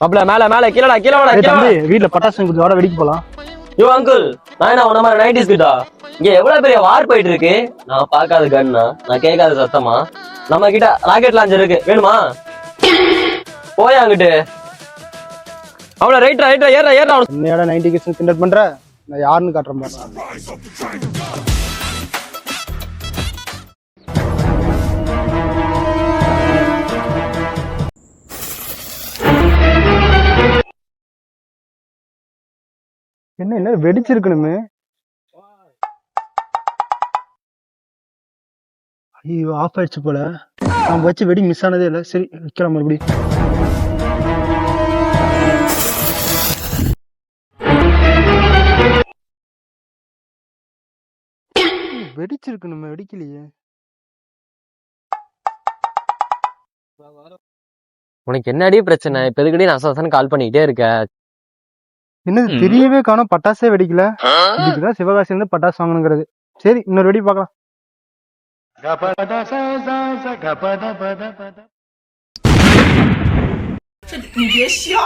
அப்பல மேல மேல கீழடா கீழ வாடா தம்பி வீட்ல பட்டாசு குடிச்சு வர வெடிக்க போலாம். யோ அங்கிள் நான் என்ன உன மாதிரி 90s கிட்டா இங்க எவ்வளவு பெரிய வார் போயிட்டு இருக்கு. நான் பார்க்காத கன்னா நான் கேட்காத சத்தமா நம்ம கிட்ட ராக்கெட் லான்ச்சர் இருக்கு வேணுமா? போய் அங்கிட்டு அவள ரைட்ரா ரைட்ரா ஏறா ஏறா. என்னடா 90 கிட்ஸ் கிண்டல் பண்ற? நான் யாருன்னு காட்டுறேன் பாரு. என்ன வெடிச்சிருக்கணுமே. ஐயோ ஆஃப் ஆயிடுச்சு போல. நான் வச்சு வெடி மிஸ் ஆனதே இல்லை. சரி வைக்கலாம் மறுபடி. வெடிச்சிருக்கணுமே வெடிக்கலையே. உனக்கு என்னடி பிரச்சனை? இப்ப எதுக்கடி நான் அசன் கால் பண்ணிக்கிட்டே இருக்க? என்னது தெரியவே காணோம். பட்டாசே வெடிக்கல. இதுக்குதான் சிவகாசி இருந்து பட்டாசு வாங்கணுங்கிறது. சரி இன்னொரு வெடி பார்க்கலாம்.你别笑。